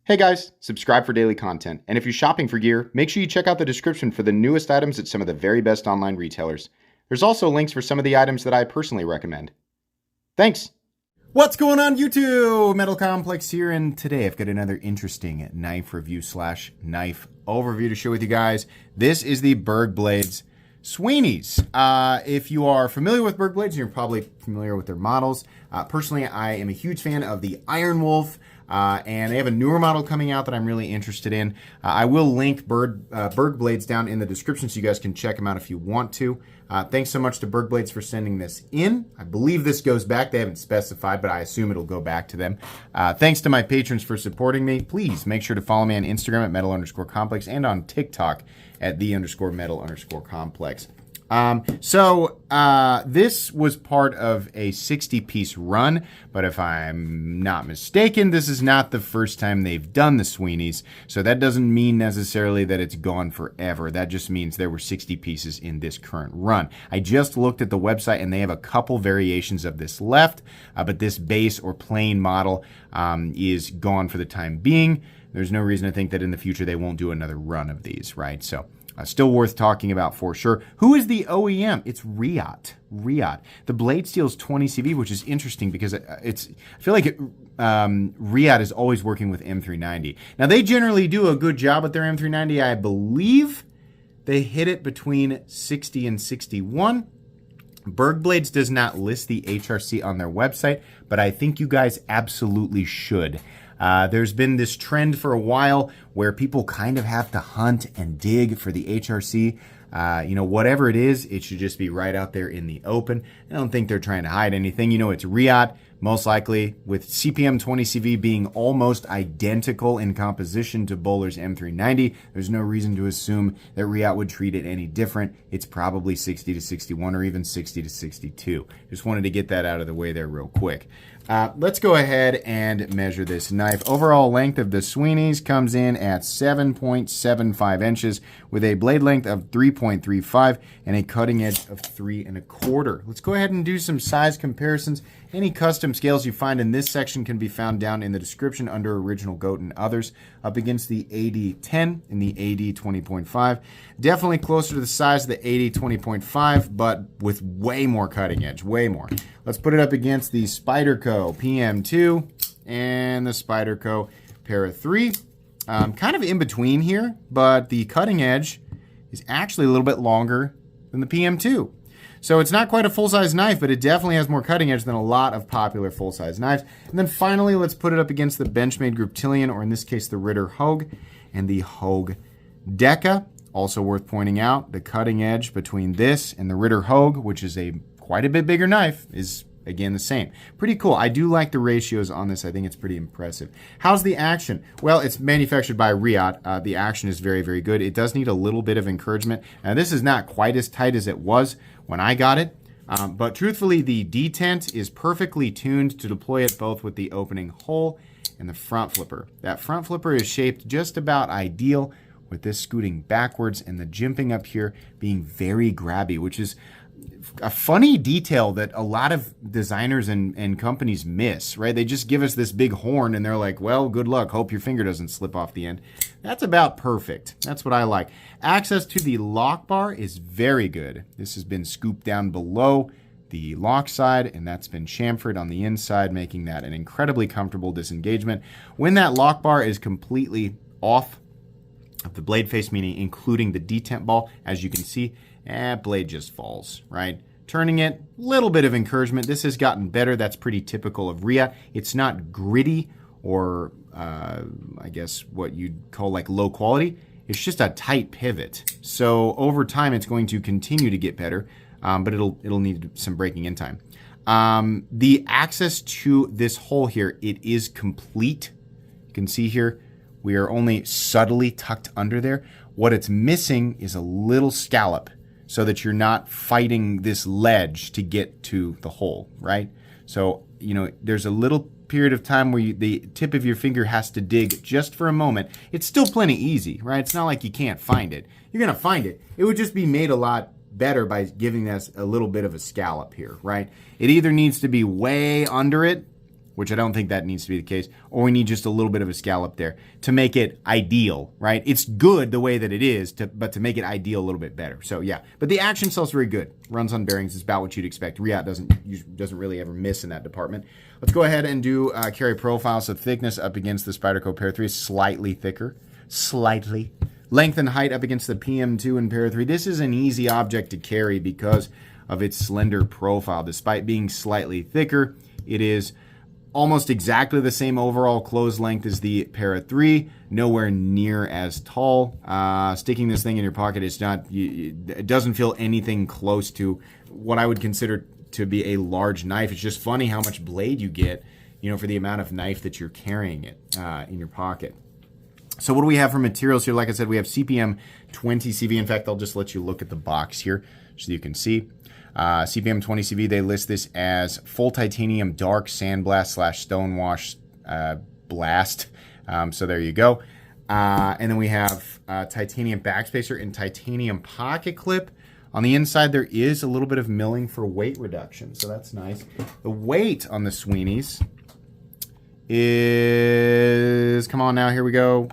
Hey guys, subscribe for daily content. And if you're shopping for gear, make sure you check out the description for the newest items at some of the very best online retailers. There's also links for some of the items that I personally recommend. Thanks! What's going on YouTube? Metal Complex here, and today I've got another interesting knife review / knife overview to share with you guys. This is the Berg Blades Sweeney's. If you are familiar with Berg Blades, you're probably familiar with their models. Personally, I am a huge fan of the Iron Wolf. And they have a newer model coming out that I'm really interested in. I will link Berg Blades down in the description so you guys can check them out if you want to. Thanks so much to Berg Blades for sending this in. I believe this goes back. They haven't specified, but I assume it'll go back to them. Thanks to my patrons for supporting me. Please make sure to follow me on Instagram at metal_complex and on TikTok at the_metal_complex. This was part of a 60-piece run, but if I'm not mistaken, this is not the first time they've done the Sweeney's, so that doesn't mean necessarily that it's gone forever. That just means there were 60 pieces in this current run. I just looked at the website, and they have a couple variations of this left, but this base or plain model is gone for the time being. There's no reason to think that in the future they won't do another run of these, right? So still worth talking about for sure. Who is the OEM? It's Riot. The blade steel is 20 CV, which is interesting because I feel like Riot is always working with M390. Now they generally do a good job with their M390. I believe they hit it between 60 and 61. Berg Blades does not list the HRC on their website, but I think you guys absolutely should. There's been this trend for a while where people kind of have to hunt and dig for the HRC. Whatever it is, it should just be right out there in the open. I don't think they're trying to hide anything. It's Riot, most likely, with CPM 20CV being almost identical in composition to Bowler's M390. There's no reason to assume that Riot would treat it any different. It's probably 60 to 61 or even 60 to 62. Just wanted to get that out of the way there real quick. Let's go ahead and measure this knife. Overall length of the Sweeney's comes in at 7.75 inches with a blade length of 3.35 and a cutting edge of 3.25. Let's go ahead and do some size comparisons. Any custom scales you find in this section can be found down in the description under Original Goat and others, up against the AD10 and the AD20.5. Definitely closer to the size of the AD20.5, but with way more cutting edge, way more. Let's put it up against the Spyderco PM2 and the Spyderco Para 3. Kind of in between here, but the cutting edge is actually a little bit longer than the PM2. So it's not quite a full-size knife, but it definitely has more cutting edge than a lot of popular full-size knives. And then finally, let's put it up against the Benchmade Griptilian, or in this case, the Ritter Hogue and the Hogue Deca. Also worth pointing out, the cutting edge between this and the Ritter Hogue, which is quite a bit bigger knife, is again the same. Pretty cool. I do like the ratios on this. I think it's pretty impressive. How's the action? Well, it's manufactured by Riot. The action is very, very good. It does need a little bit of encouragement. Now, this is not quite as tight as it was when I got it, but truthfully, the detent is perfectly tuned to deploy it both with the opening hole and the front flipper. That front flipper is shaped just about ideal, with this scooting backwards and the jimping up here being very grabby, which is a funny detail that a lot of designers and companies miss, right? They just give us this big horn and they're like, well, good luck. Hope your finger doesn't slip off the end. That's about perfect. That's what I like. Access to the lock bar is very good. This has been scooped down below the lock side, and that's been chamfered on the inside, making that an incredibly comfortable disengagement. When that lock bar is completely off of the blade face, meaning including the detent ball, as you can see, blade just falls, right? Turning it, little bit of encouragement. This has gotten better. That's pretty typical of Riot. It's not gritty or I guess what you'd call like low quality. It's just a tight pivot. So over time, it's going to continue to get better, but it'll need some breaking in time. The access to this hole here, it is complete. You can see here, we are only subtly tucked under there. What it's missing is a little scallop so that you're not fighting this ledge to get to the hole, right? So, there's a little period of time where the tip of your finger has to dig just for a moment. It's still plenty easy, right? It's not like you can't find it. You're going to find it. It would just be made a lot better by giving us a little bit of a scallop here, right? It either needs to be way under it which I don't think that needs to be the case, or we need just a little bit of a scallop there to make it ideal, right? It's good the way that it is, but to make it ideal a little bit better. So yeah, but the action cell's very good. Runs on bearings is about what you'd expect. Riot doesn't really ever miss in that department. Let's go ahead and do carry profile. So thickness up against the Spyderco Pair 3 is slightly thicker, slightly. Length and height up against the PM2 and Pair 3. This is an easy object to carry because of its slender profile. Despite being slightly thicker, it is almost exactly the same overall close length as the Para 3, nowhere near as tall. Sticking this thing in your pocket, it doesn't feel anything close to what I would consider to be a large knife. It's just funny how much blade you get, for the amount of knife that you're carrying it in your pocket. So what do we have for materials here? Like I said, we have CPM 20 CV. In fact, I'll just let you look at the box here so you can see. CPM 20 CV, they list this as full titanium dark sandblast / stonewash blast. So there you go. And then we have titanium backspacer and titanium pocket clip. On the inside, there is a little bit of milling for weight reduction, so that's nice. The weight on the Sweeneys is, come on now, here we go.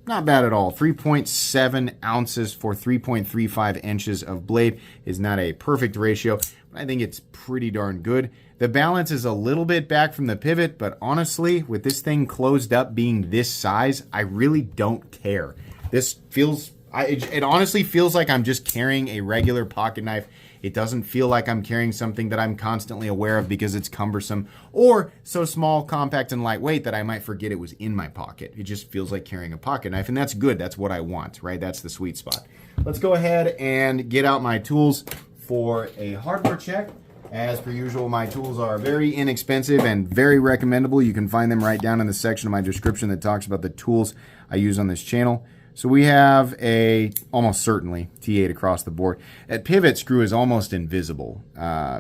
Not bad at all. 3.7 ounces for 3.35 inches of blade is not a perfect ratio, but I think it's pretty darn good. The balance is a little bit back from the pivot, but honestly, with this thing closed up being this size, I really don't care. This feels, it honestly feels like I'm just carrying a regular pocket knife. It doesn't feel like I'm carrying something that I'm constantly aware of because it's cumbersome or so small, compact, and lightweight that I might forget it was in my pocket. It just feels like carrying a pocket knife, and that's good. That's what I want, right? That's the sweet spot. Let's go ahead and get out my tools for a hardware check. As per usual, my tools are very inexpensive and very recommendable. You can find them right down in the section of my description that talks about the tools I use on this channel. So we have a, almost certainly, T8 across the board. That pivot screw is almost invisible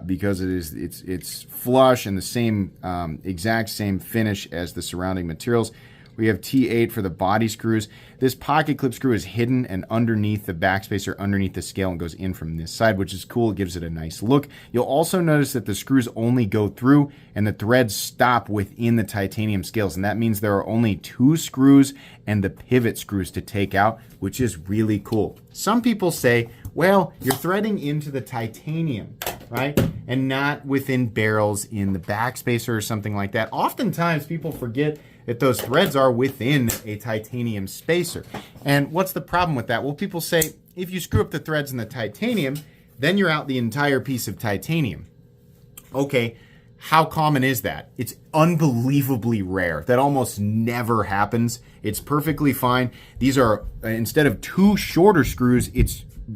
because it's flush and the same exact same finish as the surrounding materials. We have T8 for the body screws. This pocket clip screw is hidden and underneath the backspacer, underneath the scale, and goes in from this side, which is cool. It gives it a nice look. You'll also notice that the screws only go through and the threads stop within the titanium scales, and that means there are only 2 screws and the pivot screws to take out, which is really cool. Some people say, well, you're threading into the titanium, right? And not within barrels in the backspacer or something like that. Oftentimes people forget that those threads are within a titanium spacer. And what's the problem with that? Well, people say, if you screw up the threads in the titanium, then you're out the entire piece of titanium. Okay, how common is that? It's unbelievably rare. That almost never happens. It's perfectly fine. These are, instead of 2 shorter screws,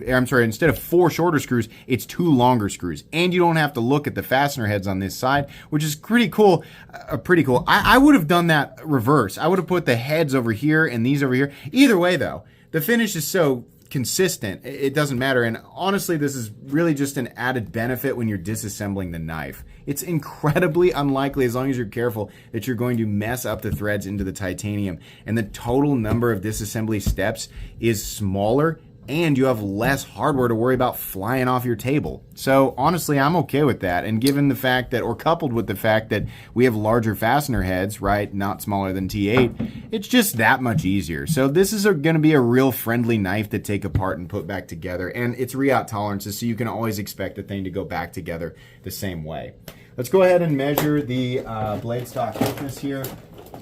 instead of 4 shorter screws, it's 2 longer screws. And you don't have to look at the fastener heads on this side, which is pretty cool. I would have done that reverse. I would have put the heads over here and these over here. Either way, though, the finish is so consistent, it doesn't matter. And honestly, this is really just an added benefit when you're disassembling the knife. It's incredibly unlikely, as long as you're careful, that you're going to mess up the threads into the titanium. And the total number of disassembly steps is smaller, and you have less hardware to worry about flying off your table. So honestly, I'm okay with that. And given the fact that, or coupled with the fact that we have larger fastener heads, right, not smaller than T8, it's just that much easier. So this is going to be a real friendly knife to take apart and put back together. And it's Riot tolerances, so you can always expect the thing to go back together the same way. Let's go ahead and measure the blade stock thickness here.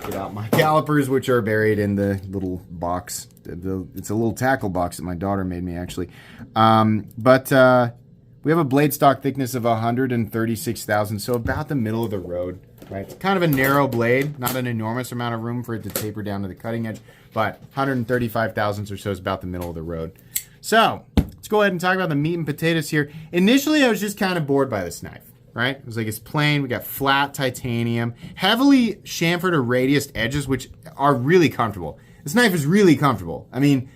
Get out my calipers, which are buried in the little box. It's a little tackle box that my daughter made me, actually. We have a blade stock thickness of 136 thousandths, so about the middle of the road, right? It's kind of a narrow blade, not an enormous amount of room for it to taper down to the cutting edge, but 135 thousandths or so is about the middle of the road. So let's go ahead and talk about the meat and potatoes here. Initially, I was just kind of bored by this knife. Right? It was like, it's plain. We got flat titanium, heavily chamfered or radiused edges, which are really comfortable. This knife is really comfortable. I mean,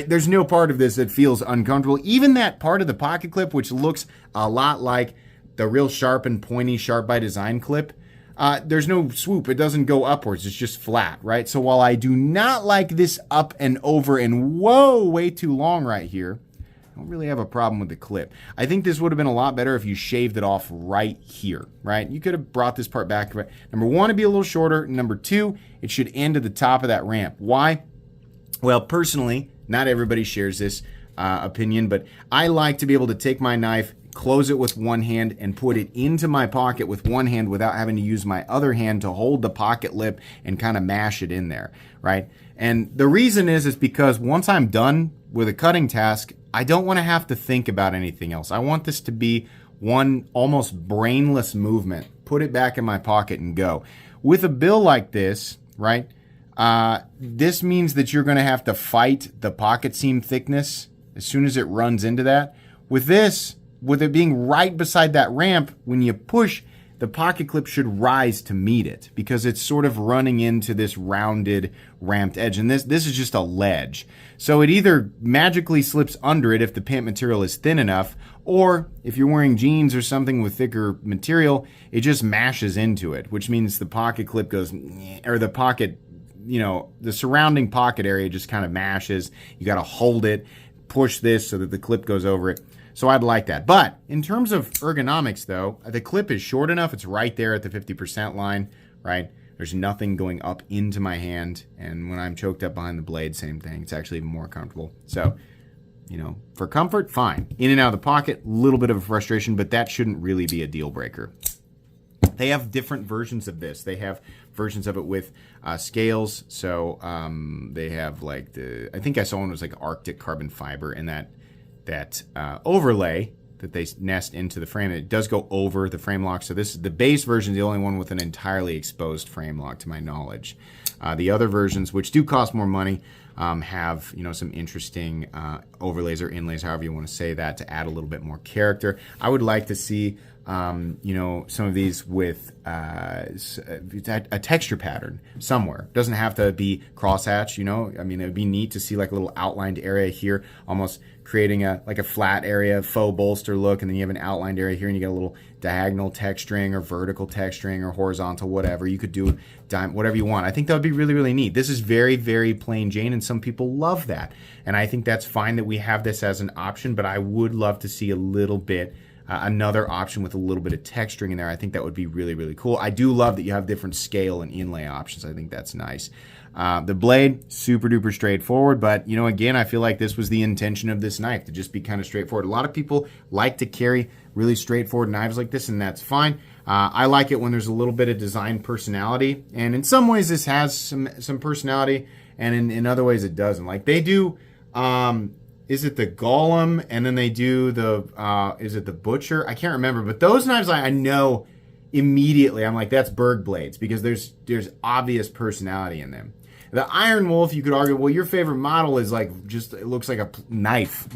there's no part of this that feels uncomfortable. Even that part of the pocket clip, which looks a lot like the real sharp and pointy Sharp by Design clip, there's no swoop. It doesn't go upwards. It's just flat, right? So while I do not like this up and over and whoa, way too long right here, I don't really have a problem with the clip. I think this would have been a lot better if you shaved it off right here, right? You could have brought this part back. Number one, it'd be a little shorter. Number two, it should end at the top of that ramp. Why? Well, personally, not everybody shares this opinion, but I like to be able to take my knife, close it with one hand, and put it into my pocket with one hand without having to use my other hand to hold the pocket lip and kind of mash it in there, right? And the reason is because once I'm done with a cutting task, I don't want to have to think about anything else. I want this to be one almost brainless movement. Put it back in my pocket and go. With a bill like this, right, this means that you're going to have to fight the pocket seam thickness as soon as it runs into that. With this, with it being right beside that ramp, when you push, the pocket clip should rise to meet it because it's sort of running into this rounded, ramped edge. And this is just a ledge. So it either magically slips under it if the pant material is thin enough, or if you're wearing jeans or something with thicker material, it just mashes into it, which means the pocket clip goes, or the pocket, the surrounding pocket area just kind of mashes. You got to hold it, push this so that the clip goes over it. So I'd like that. But in terms of ergonomics, though, the clip is short enough. It's right there at the 50% line, right? There's nothing going up into my hand. And when I'm choked up behind the blade, same thing. It's actually even more comfortable. So, for comfort, fine. In and out of the pocket, a little bit of a frustration, but that shouldn't really be a deal breaker. They have different versions of this. They have versions of it with scales. So they have I think I saw one was like Arctic carbon fiber, and that overlay that they nest into the frame. It does go over the frame lock. So this is the base version, the only one with an entirely exposed frame lock to my knowledge. The other versions, which do cost more money, have some interesting overlays or inlays, however you want to say that, to add a little bit more character. I would like to see some of these with a texture pattern somewhere. It doesn't have to be crosshatch, I mean, it would be neat to see like a little outlined area here, almost creating a flat area, faux bolster look, and then you have an outlined area here, and you get a little diagonal texturing or vertical texturing or horizontal, whatever. You could do whatever you want. I think that would be really, really neat. This is very, very plain Jane, and some people love that. And I think that's fine that we have this as an option, but I would love to see a little bit another option with a little bit of texturing in there. I think that would be really, really cool. I do love that you have different scale and inlay options. I think that's nice. The blade, super duper straightforward, but again, I feel like this was the intention of this knife, to just be kind of straightforward. A lot of people like to carry really straightforward knives like this, and that's fine. I like it when there's a little bit of design personality, and in some ways this has some personality, and in other ways it doesn't. Like they do, is it the Golem, and then they do is it the Butcher? I can't remember, but those knives I know immediately. I'm like, that's Berg blades, because there's obvious personality in them. The Iron Wolf, you could argue, well, your favorite model is it looks like a knife,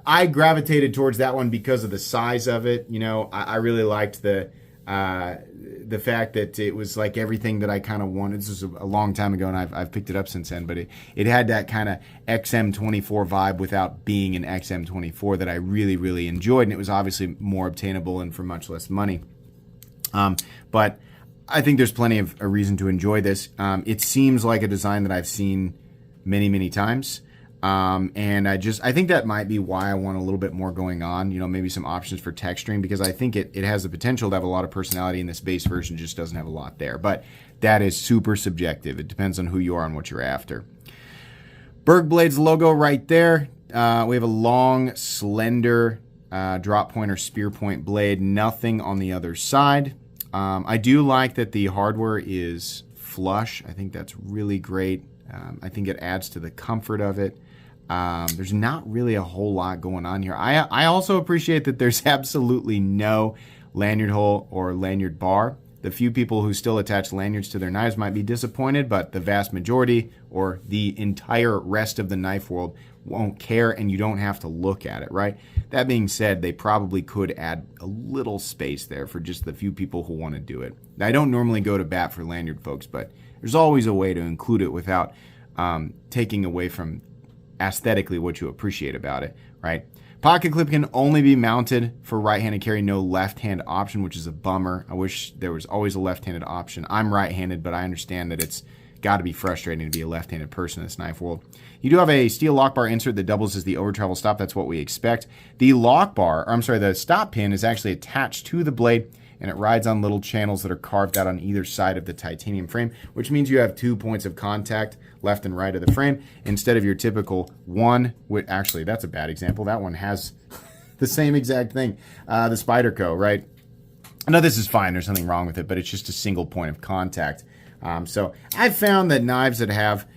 I gravitated towards that one because of the size of it. I really liked the fact that it was like everything that I kind of wanted. This was a long time ago, and I've picked it up since then, but it had that kind of XM24 vibe without being an XM24 that I really, really enjoyed, and it was obviously more obtainable and for much less money. But I think there's plenty of a reason to enjoy this. It seems like a design that I've seen many, many times. And I think that might be why I want a little bit more going on, maybe some options for texturing, because I think it has the potential to have a lot of personality, and this base version just doesn't have a lot there. But that is super subjective. It depends on who you are and what you're after. Berg Blades logo right there. We have a long, slender drop point or spear point blade. Nothing on the other side. I do like that the hardware is flush. I think that's really great. I think it adds to the comfort of it. There's not really a whole lot going on here. I also appreciate that there's absolutely no lanyard hole or lanyard bar. The few people who still attach lanyards to their knives might be disappointed, but the vast majority, or the entire rest of the knife world, won't care, and you don't have to look at it, right? That being said, they probably could add a little space there for just the few people who want to do it. I don't normally go to bat for lanyard folks, but there's always a way to include it without taking away from aesthetically what you appreciate about it, right? Pocket clip can only be mounted for right-handed carry, no left-hand option, which is a bummer. I wish there was always a left-handed option. I'm right-handed, but I understand that it's got to be frustrating to be a left-handed person in this knife world. You do have a steel lock bar insert that doubles as the over travel stop. That's what we expect. The the stop pin is actually attached to the blade, and it rides on little channels that are carved out on either side of the titanium frame, which means you have 2 points of contact, left and right of the frame, instead of your typical one. Actually, that's a bad example. That one has the same exact thing, the Spyderco, right? No, this is fine. There's nothing wrong with it, but it's just a single point of contact. So I've found that knives that have,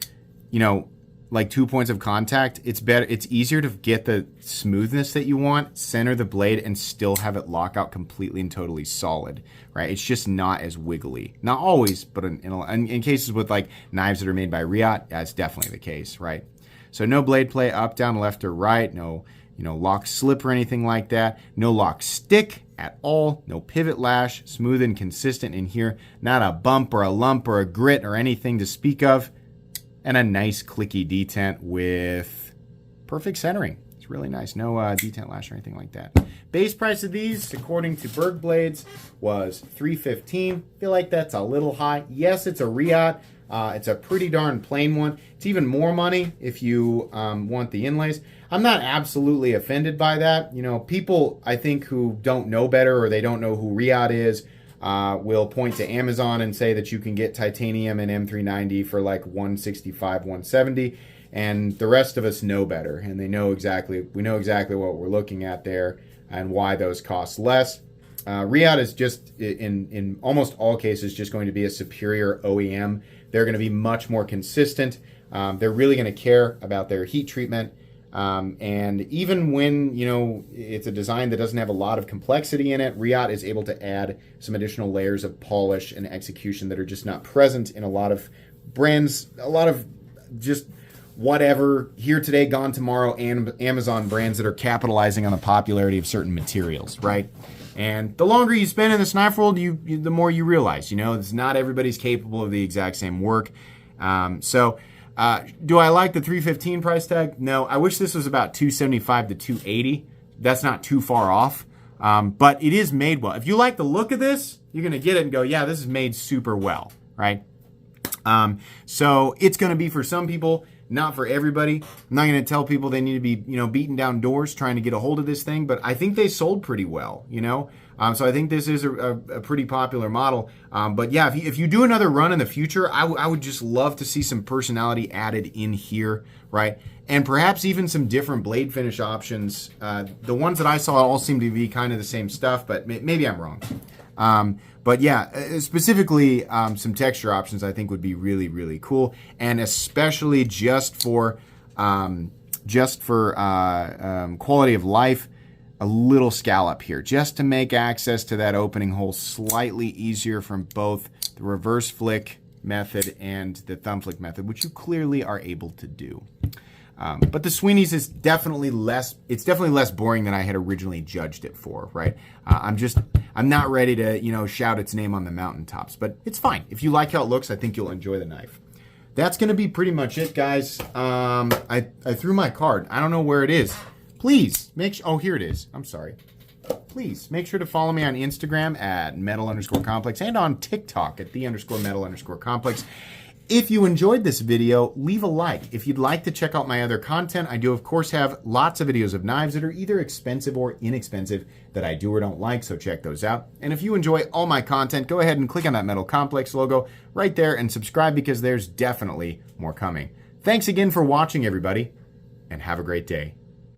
like 2 points of contact, it's better. It's easier to get the smoothness that you want, center the blade, and still have it lock out completely and totally solid, right? It's just not as wiggly. Not always, but in cases with like knives that are made by Riot, that's definitely the case, right? So no blade play up, down, left, or right. No, lock slip or anything like that. No lock stick at all. No pivot lash. Smooth and consistent in here. Not a bump or a lump or a grit or anything to speak of. And a nice clicky detent with perfect centering. It's really nice. No detent lash or anything like that. Base price of these, according to Berg Blades, was $315. Feel like that's a little high. Yes, it's a Riot. It's a pretty darn plain one. It's even more money if you want the inlays. I'm not absolutely offended by that. People, I think, who don't know better or they don't know who Riot is, will point to Amazon and say that you can get titanium and M390 for like $165, $170, and the rest of us know better, and we know exactly what we're looking at there and why those cost less. Riot is just, in almost all cases, just going to be a superior OEM. They're going to be much more consistent. They're really going to care about their heat treatment. And even when, it's a design that doesn't have a lot of complexity in it, Riot is able to add some additional layers of polish and execution that are just not present in a lot of brands, a lot of just whatever, here today, gone tomorrow, and Amazon brands that are capitalizing on the popularity of certain materials, right? And the longer you spend in this knife world, the more you realize, it's not everybody's capable of the exact same work. Do I like the $315 price tag? No. I wish this was about $275 to $280. That's not too far off. But it is made well. If you like the look of this, you're going to get it and go, yeah, this is made super well, right? So it's going to be for some people, not for everybody. I'm not going to tell people they need to be, beating down doors trying to get a hold of this thing, but I think they sold pretty well, So I think this is a pretty popular model. But yeah, if you do another run in the future, I would just love to see some personality added in here, right? And perhaps even some different blade finish options. The ones that I saw all seem to be kind of the same stuff, but maybe I'm wrong. But yeah, specifically some texture options I think would be really, really cool. And especially just for quality of life, a little scallop here, just to make access to that opening hole slightly easier from both the reverse flick method and the thumb flick method, which you clearly are able to do. But the Sweeney's is definitely less boring than I had originally judged it for, right? I'm not ready to, shout its name on the mountaintops, but it's fine. If you like how it looks, I think you'll enjoy the knife. That's going to be pretty much it, guys. I threw my card. I don't know where it is. Please oh, here it is. I'm sorry. Please make sure to follow me on Instagram at metal_complex and on TikTok at _metal_complex. If you enjoyed this video, leave a like. If you'd like to check out my other content, I do, of course, have lots of videos of knives that are either expensive or inexpensive that I do or don't like, so check those out. And if you enjoy all my content, go ahead and click on that Metal Complex logo right there and subscribe because there's definitely more coming. Thanks again for watching, everybody, and have a great day.